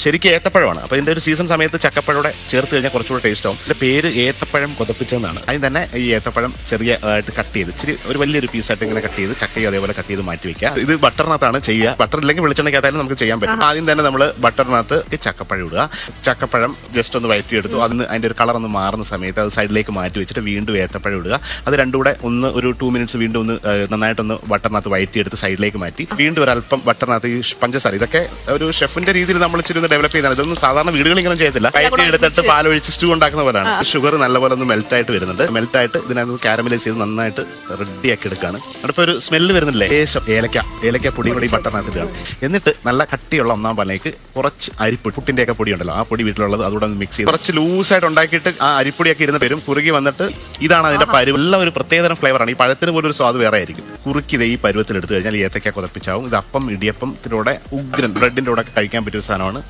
ശരിക്കും ഏത്തപ്പഴമാണ്. അപ്പോൾ ഇതിന്റെ ഒരു സീസൺ സമയത്ത് ചക്കപ്പഴോടെ ചേർത്ത് കഴിഞ്ഞാൽ കുറച്ചുകൂടെ ടേസ്റ്റ് ആവും. ഇതിന്റെ പേര് ഏത്തപ്പഴം കൊതപ്പിച്ചെന്നാണ്. അതിന് തന്നെ ഈ ഏത്തപ്പഴം ചെറിയ ആയിട്ട് കട്ട് ചെയ്ത് ഇച്ചിരി ഒരു വലിയൊരു പീസായിട്ട് ഇങ്ങനെ കട്ട് ചെയ്ത് ചക്കയും അതേപോലെ കട്ട് ചെയ്ത് മാറ്റി വെക്കുക. ഇത് ബട്ടറിനകത്താണ് ചെയ്യുക. ബട്ടർ ഇല്ലെങ്കിൽ വെളിച്ചെണ്ണയ്ക്കകത്തായാലും നമുക്ക് ചെയ്യാൻ പറ്റും. ആദ്യം തന്നെ നമ്മൾ ബട്ടറിനകത്ത് ചക്കപ്പഴം ഇടുക. ചക്കപ്പഴം ജസ്റ്റ് ഒന്ന് വഴറ്റിയെടുത്തു. അതിന്റെ ഒരു കളർ ഒന്ന് മാറുന്ന സമയത്ത് അത് സൈഡിലേക്ക് മാറ്റി വെച്ചിട്ട് വീണ്ടും ഏത്തപ്പഴം ഇടുക. അത് രണ്ടും കൂടെ ഒരു 2 മിനിറ്റ്സ് വീണ്ടും ഒന്ന് നന്നായിട്ടൊന്ന് ബട്ടറിനകത്ത് വഴറ്റിയെടുത്ത് സൈഡിലേക്ക് മാറ്റി വീണ്ടും ഒരല്പം ബട്ടറിനകത്ത് ഈ പഞ്ചസാര, ഇതൊക്കെ ഒരു ഷെഫിന്റെ രീതിയിൽ നമ്മൾ ഇച്ചിരി ഒന്ന് ഡെവലപ്പ് ചെയ്താണ്. ഇതൊന്നും സാധാരണ വീടുകളിൽ ഇങ്ങനെ ചെയ്യത്തില്ല. വഴറ്റി എടുത്തിട്ട് പാലൊഴിച്ച് സ്റ്റൂ ഉണ്ടാക്കുന്ന പോലെയാണ്. ഷുഗർ നല്ലപോലെ ഒന്ന് മെൽറ്റ് ആയിട്ട് വരുന്നുണ്ട്. മെൽറ്റ് ആയിട്ട് ഇതിനകത്ത് കാരമലൈസ് ചെയ്ത് നന്നായിട്ട് റെഡിയാക്കി എടുക്കുകയാണ്. അടുപ്പോൾ ഒരു സ്മെല്ല് വരുന്നില്ലേ, ലേശം ഏലക്ക പൊടി കൂടി ബട്ടറിനകത്ത് ഇടുകയാണ്. എന്നിട്ട് നല്ല കട്ടിയുള്ള ഒന്നാം പാലിലേക്ക് കുറച്ച് അരിപ്പൊടി, പുട്ടിന്റെ ഒക്കെ പൊടി ഉണ്ടല്ലോ, ആ പൊടി വീട്ടിലുള്ളത് അതുകൂടെ മിക്സ് ചെയ്ത് കുറച്ച് ലൂസായിട്ട് ഉണ്ടാക്കിയിട്ട് ആ അരിപ്പൊടിയൊക്കെ ഇരുന്ന് വരും. കുറുകി വന്നിട്ട് ഇതാണ് അതിന്റെ പരുവ്. എല്ലാം ഒരു പ്രത്യേകതരം ഫ്ലേവറാണ്. ഈ പഴത്തിന് പോലും ഒരു സ്വാദ് വേറെ ആയിരിക്കും. കുറുക്കിത് ഈ പരുവത്തിൽ എടുത്തു കഴിഞ്ഞാൽ ഏത്തക്ക കൊതപ്പിച്ചാവും. ഇത് അപ്പം ഇടിയപ്പത്തിലൂടെ ഉഗ്രൻ ബ്രെഡിന്റെ കൂടെ കഴിക്കാൻ പറ്റിയ സാധനമാണ്.